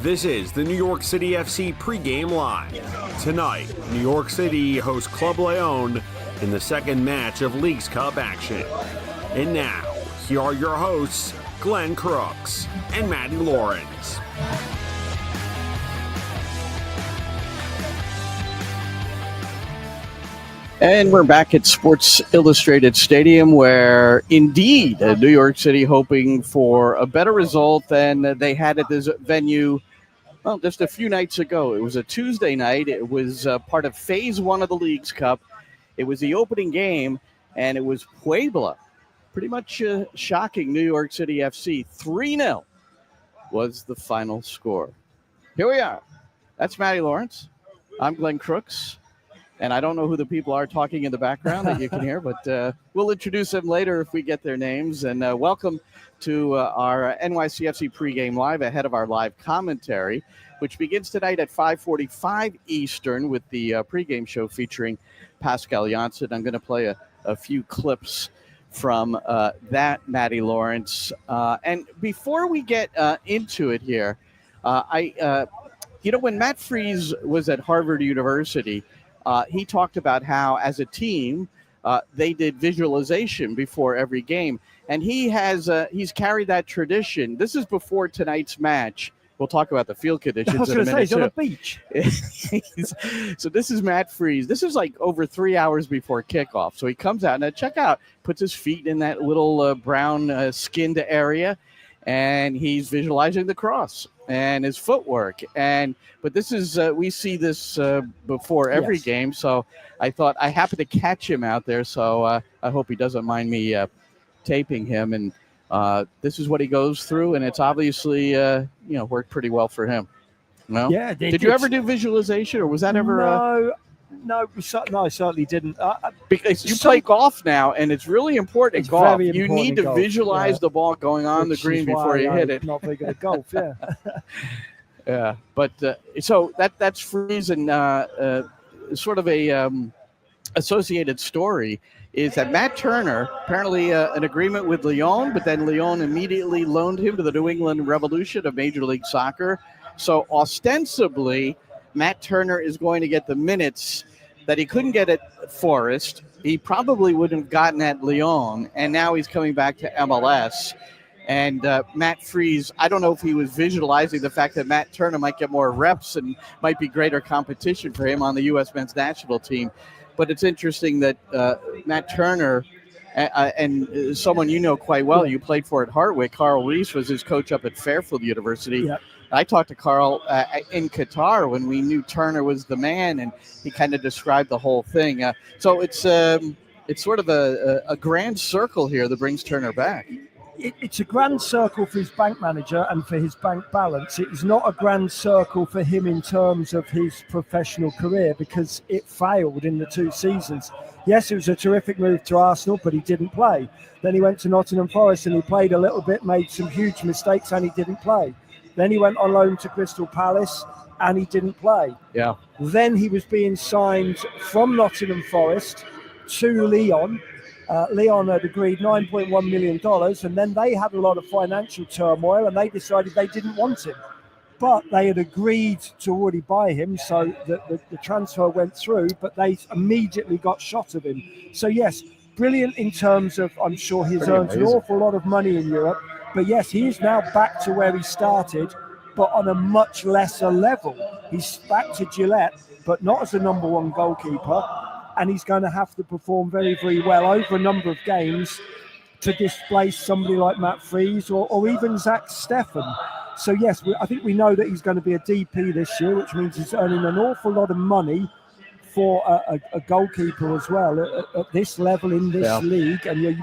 This is the New York City FC Pregame Live. Tonight, New York City hosts Club Leon in the second match of Leagues Cup action. And now, here are your hosts, Glenn Crooks and Matty Lawrence. And we're back at Sports Illustrated Stadium, where indeed New York City hoping for a better result than they had at this venue, well, just a few nights ago. It was a Tuesday night. It was part of Phase 1 of the Leagues Cup. It was the opening game, and it was Puebla. Pretty much shocking New York City FC. 3-0 was the final score. Here we are. That's Matty Lawrence. I'm Glenn Crooks. And I don't know who the people are talking in the background that you can hear, but we'll introduce them later if we get their names. And welcome to our NYCFC Pregame Live ahead of our live commentary, which begins tonight at 5:45 Eastern with the pregame show featuring Pascal Janssen. I'm going to play a few clips from that, Matty Lawrence. And before we get into it here, when Matt Freese was at Harvard University, he talked about how, as a team, they did visualization before every game, and he's carried that tradition. This is before tonight's match. We'll talk about the field conditions in a minute. He's on the beach. So this is Matt Freese. This is like over 3 hours before kickoff. So he comes out and check out, puts his feet in that little brown skinned area, and he's visualizing the cross and his footwork. But this is we see this before every game, so I thought I happened to catch him out there, so I hope he doesn't mind me taping him. And this is what he goes through, and it's obviously worked pretty well for him. No? Yeah. Did you ever do visualization, or was that ever? No, I certainly didn't. Because you play golf now, and it's really important in golf. Very you important need to golf, visualize the ball going on the green before you hit it. Not very good at golf, yeah. Yeah, but so that's Freese, and sort of a associated story is that Matt Turner, apparently an agreement with Lyon, but then Lyon immediately loaned him to the New England Revolution of Major League Soccer. So ostensibly, Matt Turner is going to get the minutes that he couldn't get at Forest. He probably wouldn't have gotten at Lyon, and now he's coming back to MLS. And Matt Freese, I don't know if he was visualizing the fact that Matt Turner might get more reps and might be greater competition for him on the U.S. men's national team. But it's interesting that Matt Turner and someone you know quite well, you played for at Hartwick, Carl Reese was his coach up at Fairfield University. Yep. I talked to Carl in Qatar when we knew Turner was the man, and he kind of described the whole thing. So it's sort of a grand circle here that brings Turner back. It's a grand circle for his bank manager and for his bank balance. It is not a grand circle for him in terms of his professional career, because it failed in the 2 seasons. Yes, it was a terrific move to Arsenal, but he didn't play. Then he went to Nottingham Forest and he played a little bit, made some huge mistakes, and he didn't play. Then he went on loan to Crystal Palace and he didn't play. Yeah. Then he was being signed from Nottingham Forest to Lyon. Lyon had agreed $9.1 million, and then they had a lot of financial turmoil and they decided they didn't want him. But they had agreed to already buy him, so the transfer went through, but they immediately got shot of him. So yes, brilliant in terms of, I'm sure he's earned an awful lot of money in Europe. But yes, he is now back to where he started, but on a much lesser level. He's back to Gillette, but not as a number one goalkeeper. And he's going to have to perform very, very well over a number of games to displace somebody like Matt Freese or even Zach Steffen. So yes, I think we know that he's going to be a DP this year, which means he's earning an awful lot of money for a goalkeeper as well at this level in this league. And you're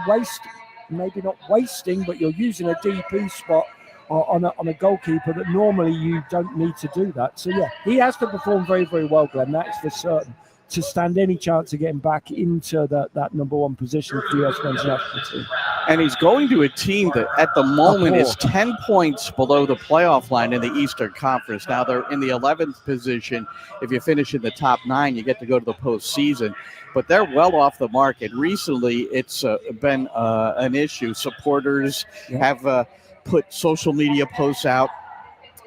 maybe not wasting, but you're using a DP spot on a goalkeeper that normally you don't need to do that. So yeah, he has to perform very, very well, Glenn. That's for certain, to stand any chance of getting back into that number one position for the US men's national team. And he's going to a team that at the moment is 10 points below the playoff line in the Eastern Conference. Now they're in the 11th position. If you finish in the top 9, you get to go to the postseason. But they're well off the mark. And recently it's been an issue. Supporters have put social media posts out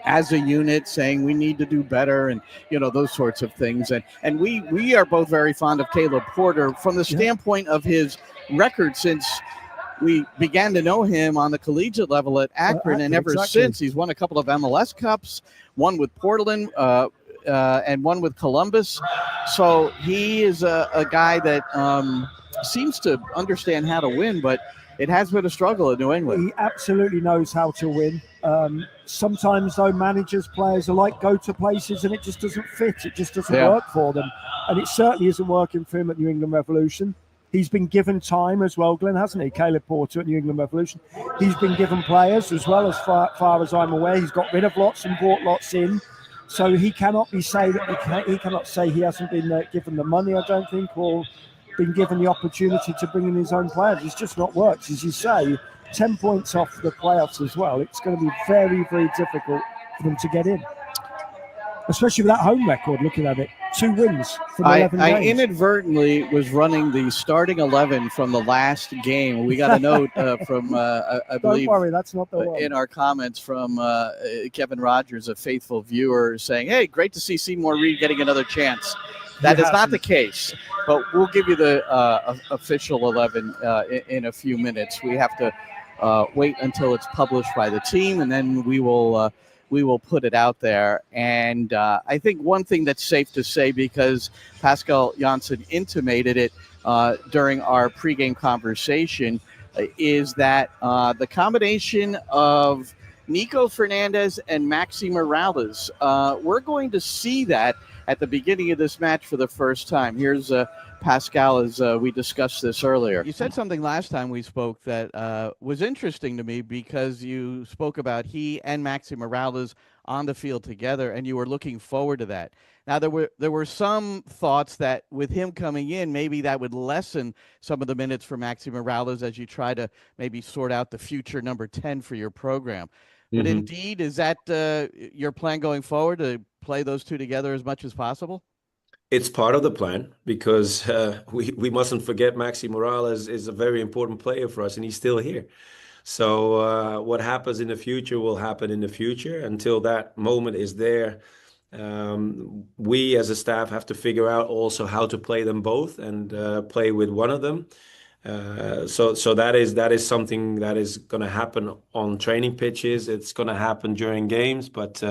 as a unit, saying we need to do better, and those sorts of things. And we are both very fond of Caleb Porter from the standpoint of his record since we began to know him on the collegiate level at Akron, and ever since he's won a couple of MLS Cups, one with Portland and one with Columbus. So he is a guy that seems to understand how to win, but it has been a struggle in New England. He absolutely knows how to win. Sometimes, though, managers, players alike go to places and it just doesn't fit. It just doesn't work for them. And it certainly isn't working for him at New England Revolution. He's been given time as well, Glenn, hasn't he? Caleb Porter at New England Revolution. He's been given players as well, as far as I'm aware. He's got rid of lots and brought lots in. So he cannot say he hasn't been given the money, I don't think, or been given the opportunity to bring in his own players. It's just not worked. As you say, 10 points off the playoffs as well. It's going to be very, very difficult for them to get in, especially with that home record, looking at it. 2 wins from 11 games. I inadvertently was running the starting 11 from the last game. We got a note from, I believe, don't worry, that's not the one. In our comments from Kevin Rogers, a faithful viewer, saying, hey, great to see Seymour Reed getting another chance. That is not the case, but we'll give you the official 11 in a few minutes. We have to wait until it's published by the team, and then we will put it out there. And I think one thing that's safe to say, because Pascal Janssen intimated it during our pregame conversation, is that the combination of Nico Fernandez and Maxi Morales, we're going to see that at the beginning of this match for the first time. Here's Pascal as we discussed this earlier. You said something last time we spoke that was interesting to me, because you spoke about he and Maxi Morales on the field together, and you were looking forward to that. Now, there were some thoughts that with him coming in, maybe that would lessen some of the minutes for Maxi Morales as you try to maybe sort out the future number 10 for your program. But indeed, is that your plan going forward, to play those two together as much as possible? It's part of the plan, because we mustn't forget Maxi Morales is a very important player for us, and he's still here. So what happens in the future will happen in the future. Until that moment is there, we as a staff have to figure out also how to play them both and play with one of them. So that is something that is going to happen on training pitches. It's going to happen during games, but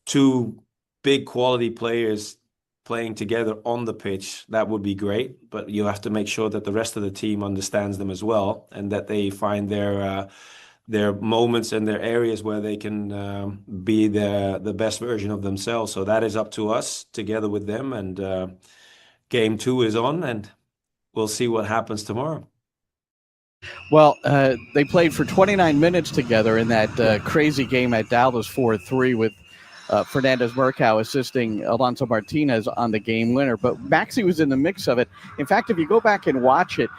2 big quality players playing together on the pitch, that would be great. But you have to make sure that the rest of the team understands them as well, and that they find their moments and their areas where they can be the best version of themselves. So that is up to us together with them. And game 2 is on, and we'll see what happens tomorrow. Well, they played for 29 minutes together in that crazy game at Dallas 4-3 with Fernandez Murkow assisting Alonso Martinez on the game winner. But Maxi was in the mix of it. In fact, if you go back and watch it,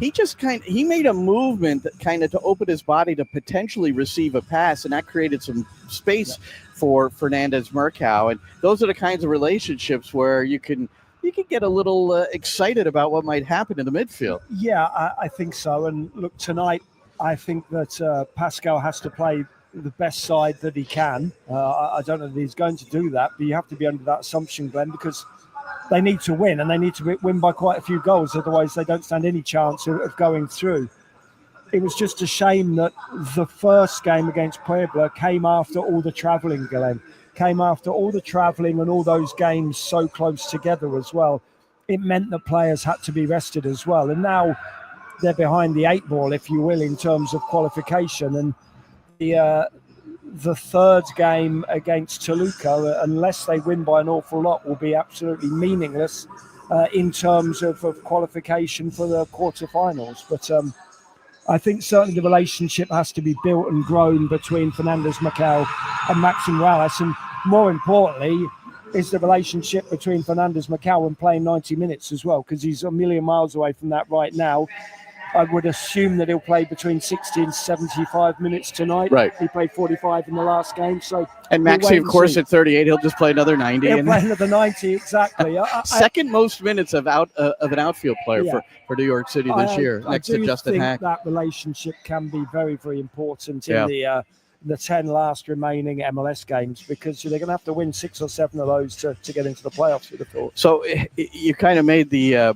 he made a movement kind of to open his body to potentially receive a pass, and that created some space for Fernandez Murkow. And those are the kinds of relationships where you can get a little excited about what might happen in the midfield. Yeah, I think so. And look, tonight, I think that Pascal has to play the best side that he can. I don't know that he's going to do that, but you have to be under that assumption, Glenn, because they need to win, and they need to win by quite a few goals. Otherwise, they don't stand any chance of going through. It was just a shame that the first game against Puebla came after all the travelling, Glenn. Came after all the travelling and all those games so close together as well. It meant that players had to be rested as well. And now they're behind the 8 ball, if you will, in terms of qualification. And the third game against Toluca, unless they win by an awful lot, will be absolutely meaningless in terms of qualification for the quarterfinals. But I think certainly the relationship has to be built and grown between Fernandez Murkow and Maxi Morales. And more importantly, is the relationship between Fernandez Murkow and playing 90 minutes as well, because he's a million miles away from that right now. I would assume that he'll play between 60 and 75 minutes tonight. Right. He played 45 in the last game. And Maxi, of course, at 38, he'll just play another 90. He'll play another 90, exactly. Second most minutes of an outfield player for New York City this year, next to Justin Hack. That relationship can be very, very important in the 10 last remaining MLS games, because they're going to have to win 6 or 7 of those to get into the playoffs, you'd have thought. So you kind of made the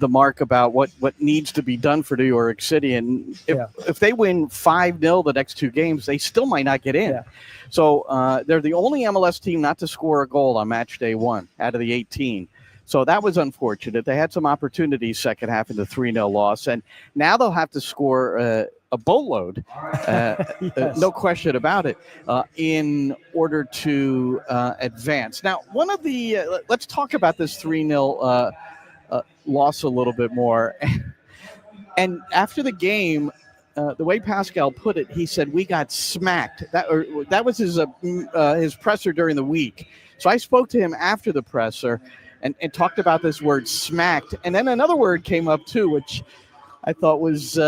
mark about what needs to be done for New York City, and if they win 5-0 the next 2 games, they still might not get in. So they're the only MLS team not to score a goal on match day 1 out of the 18. So that was unfortunate. They had some opportunities second half in the 3-0 loss, and now they'll have to score a boatload, no question about it, in order to advance. Now, one of the let's talk about this 3-0 loss a little bit more. And after the game, the way Pascal put it, he said, "We got smacked." That was his presser during the week. So I spoke to him after the presser and talked about this word "smacked," and then another word came up too, which I thought was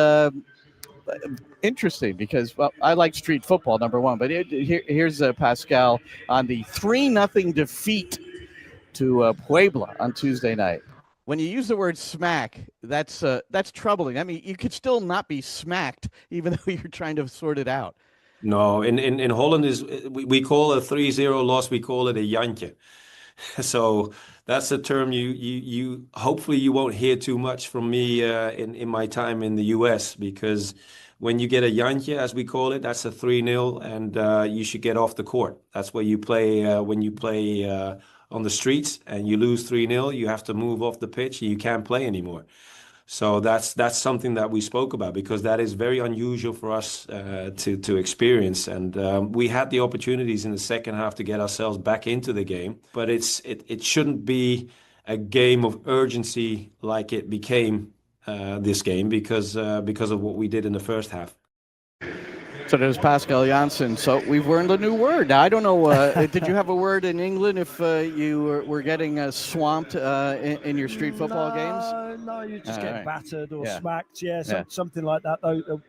interesting because, well, I like street football, number one, but here's Pascal on the 3-0 defeat to Puebla on Tuesday night. When you use the word smack, that's troubling. I mean, you could still not be smacked even though you're trying to sort it out. No, in Holland we call a 3-0 loss, we call it a jantje. So that's a term you hopefully you won't hear too much from me in my time in the US, because when you get a jantje, as we call it, that's a 3-0, and you should get off the court. That's where you play when you play on the streets and you lose 3-0, you have to move off the pitch and you can't play anymore. So that's something that we spoke about, because that is very unusual for us to experience. And we had the opportunities in the second half to get ourselves back into the game, but it shouldn't be a game of urgency like it became this game because of what we did in the first half. So there's Pascal Janssen. So we've learned a new word. Now, I don't know, did you have a word in England if you were getting swamped in your street football games? No, you just get battered or smacked. Something like that.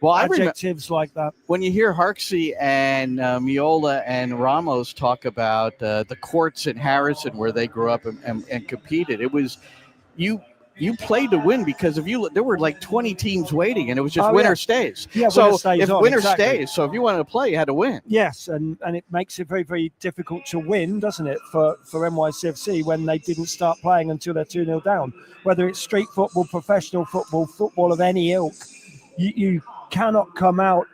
Well, adjectives like that. When you hear Harksey and Miola and Ramos talk about the courts in Harrison where they grew up and competed, it was you played to win, because there were like 20 teams waiting, and it was just winner stays. Yeah, so winner stays. So if you wanted to play, you had to win. Yes, and it makes it very, very difficult to win, doesn't it, for NYCFC when they didn't start playing until they're 2-0 down. Whether it's street football, professional football, football of any ilk, you cannot come out.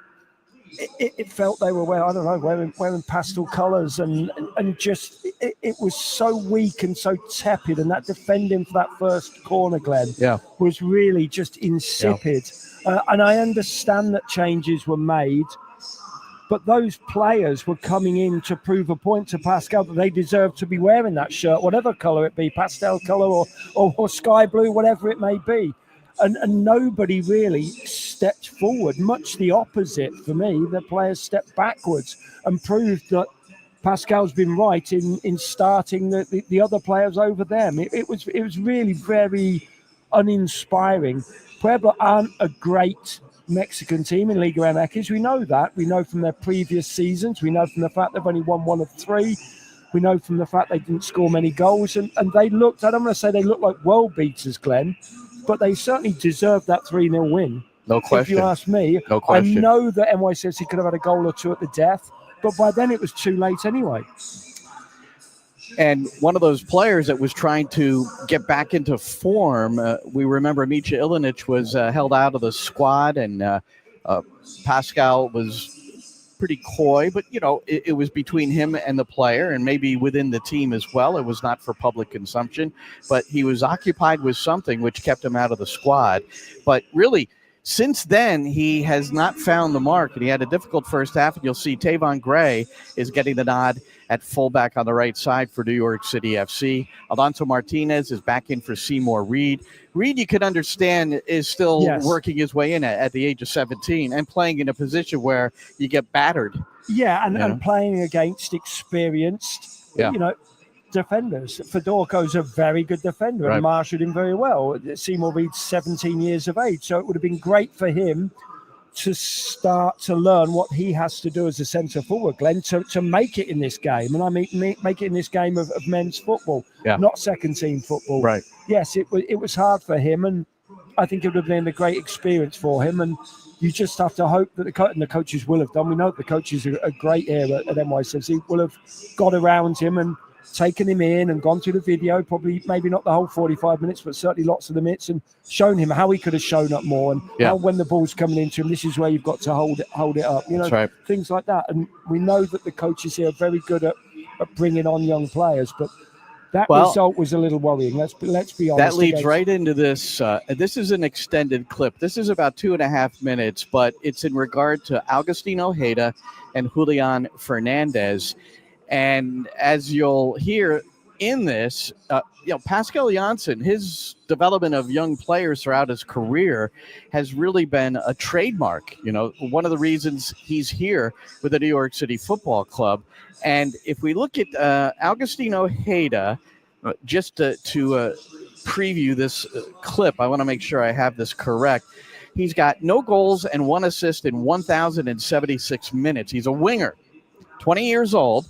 It felt they were wearing pastel colours, and just it was so weak and so tepid, and that defending for that first corner, Glenn, was really just insipid. And I understand that changes were made, but those players were coming in to prove a point to Pascal that they deserved to be wearing that shirt, whatever colour it be, pastel colour or sky blue, whatever it may be. And nobody really stepped forward, much the opposite for me. The players stepped backwards and proved that Pascal's been right in starting the other players over them. It was really very uninspiring. Puebla aren't a great Mexican team in Liga MX. We know that. We know from their previous seasons. We know from the fact they've only won 1 of 3. We know from the fact they didn't score many goals. And they looked, I don't want to say they looked like world beaters, Glenn, but they certainly deserved that 3-0 win. No question. If you ask me, no question. I know that NYCFC could have had a goal or 2 at the death, but by then it was too late anyway. And one of those players that was trying to get back into form, we remember Micha Ilinic was held out of the squad, and Pascal was pretty coy, but it was between him and the player, and maybe within the team as well. It was not for public consumption, but he was occupied with something which kept him out of the squad. But really, since then, he has not found the mark, and he had a difficult first half. And you'll see Tavon Gray is getting the nod at fullback on the right side for New York City FC. Alonso Martinez is back in for Seymour Reed. Reed, you could understand, is still working his way in at the age of 17 and playing in a position where you get battered. Yeah, and playing against experienced, defenders. Fedorko's a very good defender and marshaled him very well. Seymour Reed's 17 years of age, so it would have been great for him to start to learn what he has to do as a centre forward, Glenn, to make it in this game. And I mean, make it in this game of men's football, not second team football. Right. Yes, it was hard for him. And I think it would have been a great experience for him. And you just have to hope that the coaches will have done. We know the coaches are great here at NYCFC, will have got around him and taken him in and gone through the video, probably maybe not the whole 45 minutes, but certainly lots of the minutes, and shown him how he could have shown up more, and how when the ball's coming into him, this is where you've got to hold it up. That's right. Things like that. And we know that the coaches here are very good at bringing on young players, but that result was a little worrying. Let's be honest. That leads right into this. This is an extended clip. This is about 2.5 minutes, but it's in regard to Agustin Ojeda and Julian Fernandez. And as you'll hear in this, Pascal Janssen, his development of young players throughout his career has really been a trademark. One of the reasons he's here with the New York City Football Club. And if we look at Agustin Ojeda, just to preview this clip, I want to make sure I have this correct. He's got no goals and 1 assist in 1,076 minutes. He's a winger, 20 years old.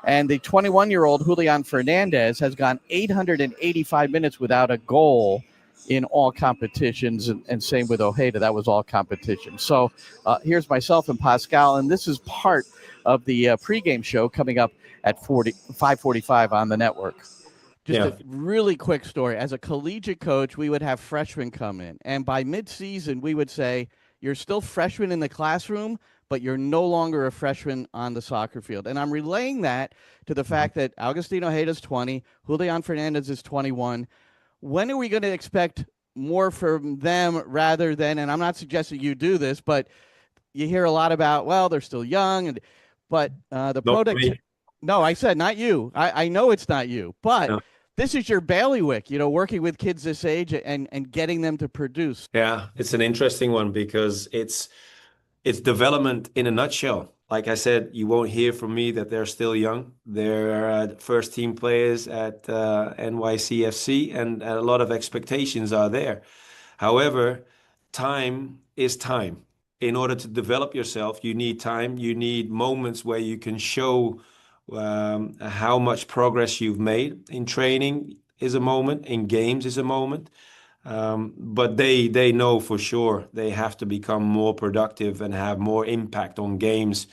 And the 21-year-old Julian Fernandez has gone 885 minutes without a goal in all competitions, and same with Ojeda. That was all competitions. So here's myself and Pascal, and this is part of the pregame show coming up at 5:45 on the network. Just a really quick story. As a collegiate coach, we would have freshmen come in, and by midseason, we would say, you're still freshmen in the classroom, but you're no longer a freshman on the soccer field. And I'm relaying that to the fact that Agustin Ojeda is 20, Julian Fernandez is 21. When are we going to expect more from them rather than, and I'm not suggesting you do this, but you hear a lot about, well, they're still young, but the product. No, I said not you. I know it's not you, but this is your bailiwick, working with kids this age and getting them to produce. Yeah, it's an interesting one because it's development in a nutshell. Like I said, you won't hear from me that they're still young. They're first team players at NYCFC, and a lot of expectations are there. However, time is time. In order to develop yourself, you need time. You need moments where you can show how much progress you've made. In training is a moment, in games is a moment. But they know for sure they have to become more productive and have more impact on games.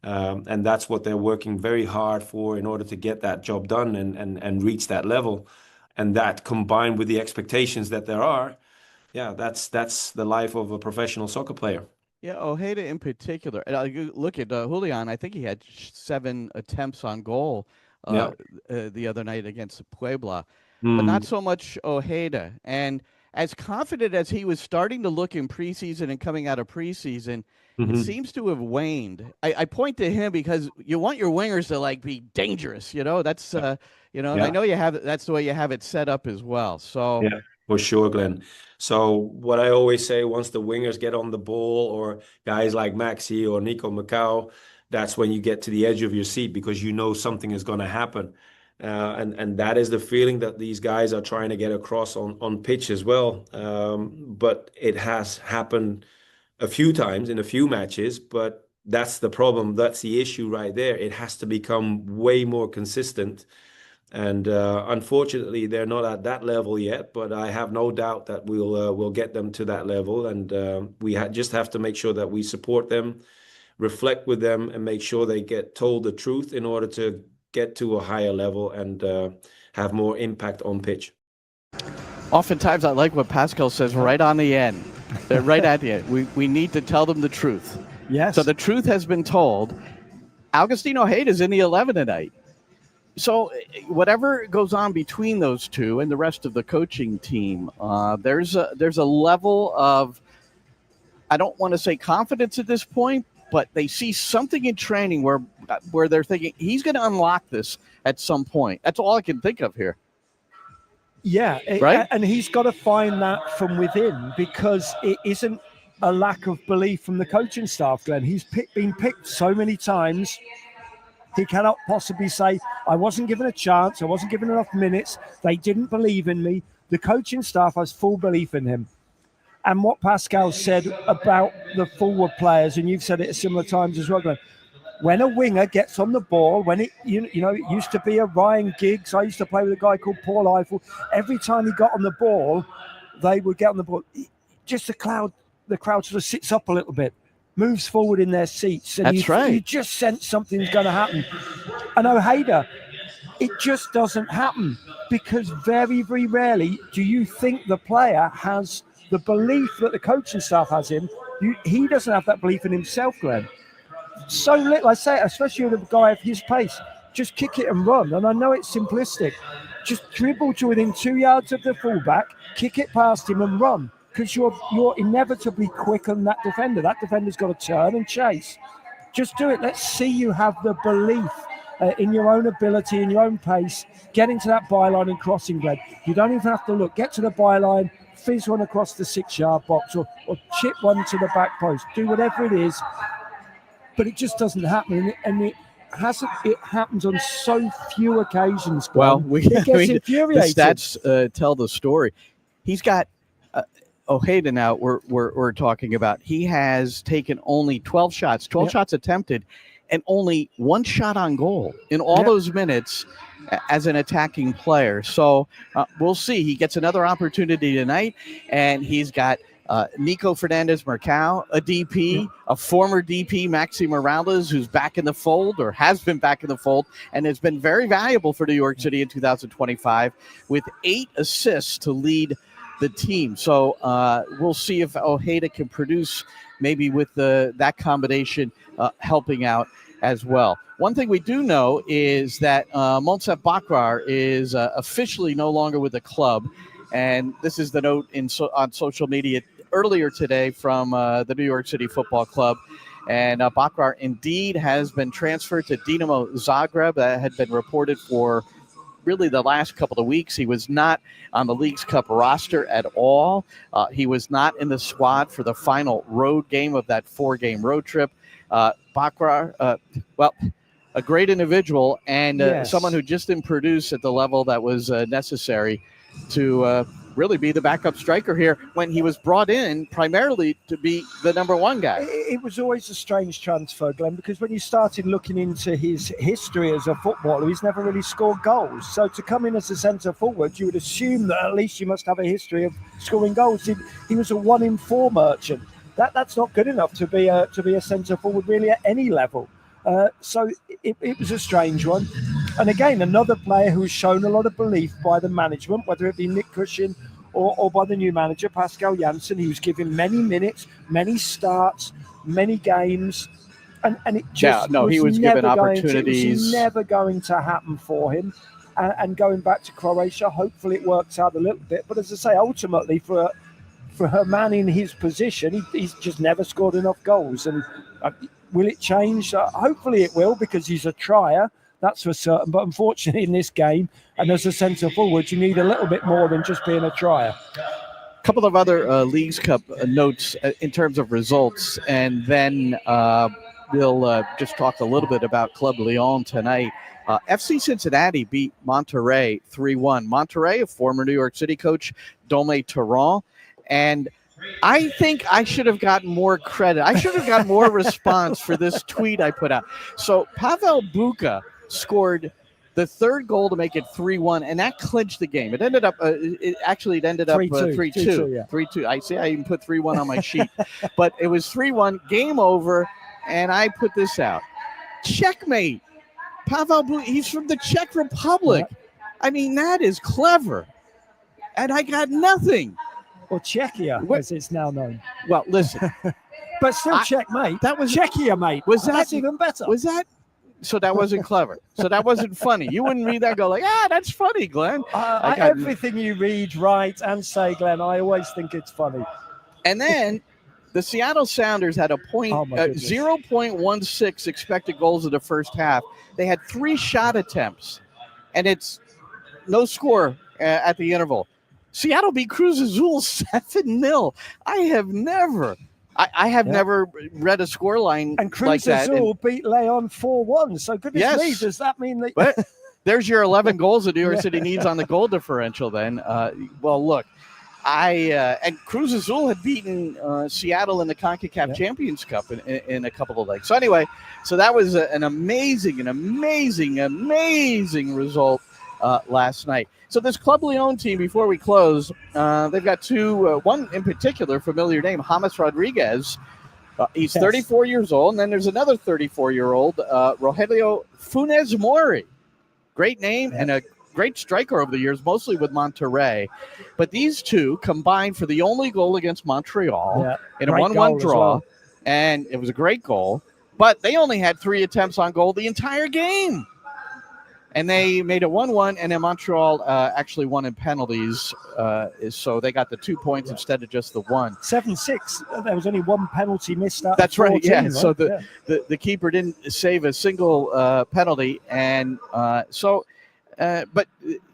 And that's what they're working very hard for in order to get that job done and reach that level. And that combined with the expectations that there are, that's the life of a professional soccer player. Yeah, Ojeda in particular. Look at Julian. I think he had 7 attempts on goal the other night against Puebla. But not so much Ojeda. And as confident as he was starting to look in preseason and coming out of preseason, it seems to have waned. I point to him because you want your wingers to be dangerous. That's I know you have that's the way you have it set up as well. So yeah, for sure, Glenn. So what I always say, once the wingers get on the ball, or guys like Maxi or Nico Macau, that's when you get to the edge of your seat because you know something is going to happen. And that is the feeling that these guys are trying to get across on pitch as well. But it has happened a few times in a few matches, but that's the problem. That's the issue right there. It has to become way more consistent. And unfortunately, they're not at that level yet, but I have no doubt that we'll get them to that level. And we just have to make sure that we support them, reflect with them, and make sure they get told the truth in order to get to a higher level and have more impact on pitch. Oftentimes, I like what Pascal says right on the end. Right at the end. We need to tell them the truth. Yes. So the truth has been told. Agustin Ojeda is in the 11 tonight. So whatever goes on between those two and the rest of the coaching team, there's a level of, I don't want to say confidence at this point, but they see something in training where they're thinking he's going to unlock this at some point. That's all I can think of here. Yeah, right. And he's got to find that from within, because it isn't a lack of belief from the coaching staff, Glenn. He's been picked so many times. He cannot possibly say, I wasn't given a chance, I wasn't given enough minutes, they didn't believe in me. The coaching staff has full belief in him. And what Pascal said about the forward players, and you've said it at similar times as well, Glenn, when a winger gets on the ball, when it used to be a Ryan Giggs, I used to play with a guy called Paul Eiffel. Every time he got on the ball, they would get on the ball. just the crowd sort of sits up a little bit, moves forward in their seats, and That's right. You just sense something's going to happen. And Ojeda, it just doesn't happen, because very, very rarely do you think the player has the belief that the coaching staff has him. He doesn't have that belief in himself, Glenn. So little, I say, especially with a guy of his pace, just kick it and run. And I know it's simplistic. Just dribble to within 2 yards of the fullback, kick it past him and run, because you're inevitably quicker than that defender. That defender's got to turn and chase. Just do it. Let's see you have the belief in your own ability, in your own pace, getting to that byline and crossing, Glenn. You don't even have to look. Get to the byline, fizz one across the 6-yard box, or chip one to the back post. Do whatever it is, but it just doesn't happen. And it happens on so few occasions, Glenn. Well, it gets infuriating. The stats tell the story. He's got Ojeda now. We're talking about. He has taken only 12 shots, 12 shots attempted, and only 1 shot on goal in all those minutes as an attacking player. So we'll see. He gets another opportunity tonight, and he's got Nico Fernandez-Marcao, a DP, a former DP, Maxi Morales, who's back in the fold, or has been back in the fold, and has been very valuable for New York City in 2025 with 8 assists to lead the team. So we'll see if Ojeda can produce, maybe with that combination helping out as well. One thing we do know is that Monsef Bakrar is officially no longer with the club, and this is the note on social media earlier today from the New York City Football Club. And Bakrar indeed has been transferred to Dinamo Zagreb. That had been reported for really the last couple of weeks. He was not on the Leagues Cup roster at all. He was not in the squad for the final road game of that 4-game road trip. Bakrar, a great individual, and someone who just didn't produce at the level that was necessary to really be the backup striker here when he was brought in primarily to be the number 1 guy. It was always a strange transfer, Glenn, because when you started looking into his history as a footballer, he's never really scored goals. So to come in as a centre forward, you would assume that at least you must have a history of scoring goals. He was a 1-in-4 merchant. That's not good enough to be a centre forward really at any level. So it was a strange one. And again, another player who's shown a lot of belief by the management, whether it be Nick Cushing or by the new manager, Pascal Janssen. He was given many minutes, many starts, many games. And it just he was given opportunities. It was never going to happen for him. And going back to Croatia, hopefully it works out a little bit. But as I say, ultimately for a man in his position, he's just never scored enough goals. And will it change? Hopefully it will, because he's a trier, that's for certain. But unfortunately in this game, and as a centre forward, you need a little bit more than just being a trier. A couple of other Leagues Cup notes in terms of results, and then we'll just talk a little bit about Club Lyon tonight. FC Cincinnati beat Monterrey 3-1. Monterrey, a former New York City coach, Dome Torrent, and I think I should have gotten more credit. I should have gotten more response for this tweet I put out. So Pavel Buka scored the 3rd goal to make it 3-1, and that clinched the game. It ended up 3-2. 3-2. I see. I even put 3-1 on my sheet, but it was 3-1. Game over, and I put this out. Checkmate. Pavel Buka. He's from the Czech Republic. Yeah. I mean, that is clever, and I got nothing. Or Czechia, as it's now known. Well, listen. But still checkmate. That was Czechia, mate. That's even better. Was that? So that wasn't clever. So that wasn't funny. You wouldn't read that and go like, that's funny, Glenn. Everything you read, write, and say, Glenn, I always think it's funny. And then the Seattle Sounders had a 0.16 expected goals in the first half. They had 3 shot attempts, and it's no score at the interval. Seattle beat Cruz Azul 7-0. I have never read a scoreline like that. And Cruz Azul beat Leon 4-1. So goodness me, does that mean that? But there's your 11 goals that New York City needs on the goal differential then. Well, look, and Cruz Azul had beaten Seattle in the CONCACAF Champions Cup in a couple of legs. So anyway, that was an amazing result last night. So this Club Leon team, before we close, they've got two, one in particular, familiar name, James Rodriguez. He's 34 years old, and then there's another 34-year-old, Rogelio Funes Mori. Great name and a great striker over the years, mostly with Monterrey. But these two combined for the only goal against Montreal in a 1-1 draw, well. And it was a great goal. But they only had 3 attempts on goal the entire game. And they made it 1-1, and then Montreal actually won in penalties, so they got the 2 points instead of just the 1. 7-6. There was only 1 penalty missed out. That's right. 14, yeah. Right? So the keeper didn't save a single penalty, and but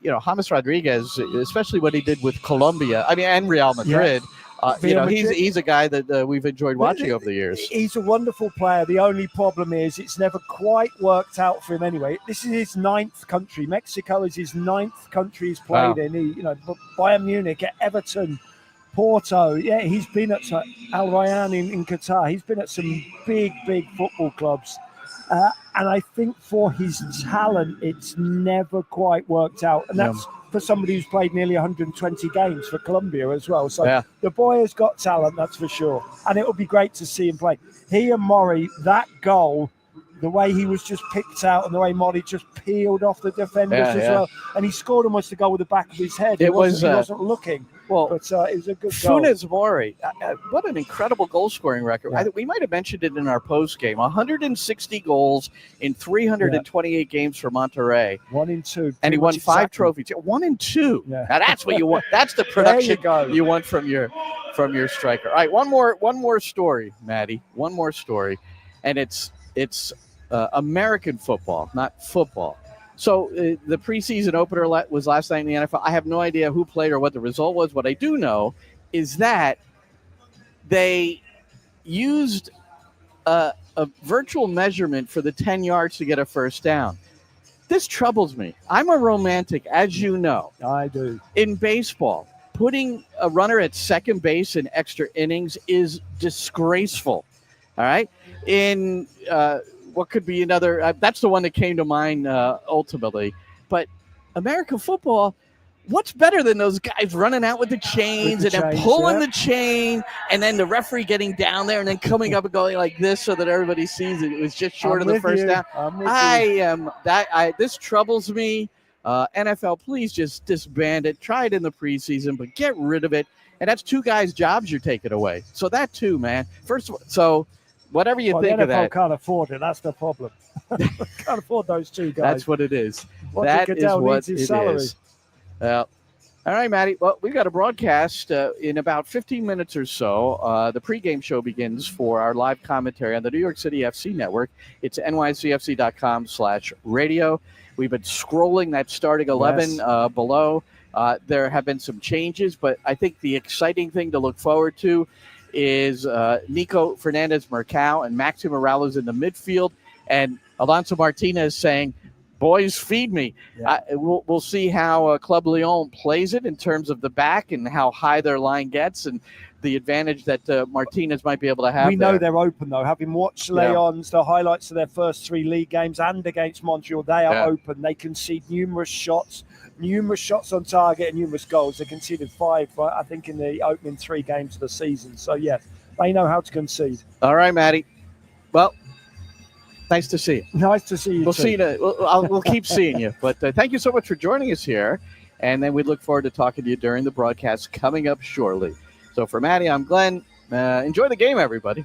James Rodriguez, especially what he did with Colombia, and Real Madrid. He's a guy that we've enjoyed watching over the years. He's a wonderful player. The only problem is it's never quite worked out for him anyway. This is his 9th country. Mexico is his 9th country he's played in. Bayern Munich, at Everton, Porto. Yeah, he's been at Al Rayyan in Qatar. He's been at some big football clubs. And I think for his talent, it's never quite worked out. And that's for somebody who's played nearly 120 games for Colombia as well. So the boy has got talent, that's for sure. And it would be great to see him play. He and Mori, that goal, the way he was just picked out and the way Mori just peeled off the defenders as well. And he scored almost the goal with the back of his head. He wasn't looking. Well, but it was a good goal. Funes Mori, what an incredible goal-scoring record. Yeah. We might have mentioned it in our post game. 160 goals in 328 games for Monterrey. 1 in 2. And he won 5 trophies. 1 in 2. Yeah. Now that's what you want. That's the production you want from your striker. All right, one more story, Matty. One more story, and it's American football, not football. So the preseason opener was last night in the NFL. I have no idea who played or what the result was. What I do know is that they used a virtual measurement for the 10 yards to get a first down. This troubles me. I'm a romantic, as you know. I do. In baseball, putting a runner at second base in extra innings is disgraceful. All right? In what could be another that's the one that came to mind ultimately. But American football, what's better than those guys running out with the chains and then pulling the chain and then the referee getting down there and then coming up and going like this so that everybody sees it? It was just short of the first down. This troubles me. NFL, please just disband it. Try it in the preseason, but get rid of it. And that's 2 guys' jobs you're taking away. So that too, man. First of all, so whatever you think the of that. NFL can't afford it. That's the problem. Can't afford those 2 guys. That's what it is. That is what it is. All right, Matty. Well, we've got a broadcast in about 15 minutes or so. The pregame show begins for our live commentary on the New York City FC network. It's nycfc.com/radio. We've been scrolling that starting 11 below. There have been some changes, but I think the exciting thing to look forward to is Nico Fernandez-Mercado and Maxi Morales in the midfield, and Alonso Martinez saying, boys, feed me. Yeah. We'll see how Club Leon plays it in terms of the back and how high their line gets and the advantage that Martinez might be able to have. We know they're open, though. Having watched Leon's, the highlights of their first 3 league games and against Montreal, they are open. They concede numerous shots on target and numerous goals. They conceded 5, I think, in the opening 3 games of the season. So, yes, they know how to concede. All right, Matty. Well, nice to see you. Nice to see you. We'll see you. We'll keep seeing you. But thank you so much for joining us here. And then we look forward to talking to you during the broadcast coming up shortly. So for Matty, I'm Glenn. Enjoy the game, everybody.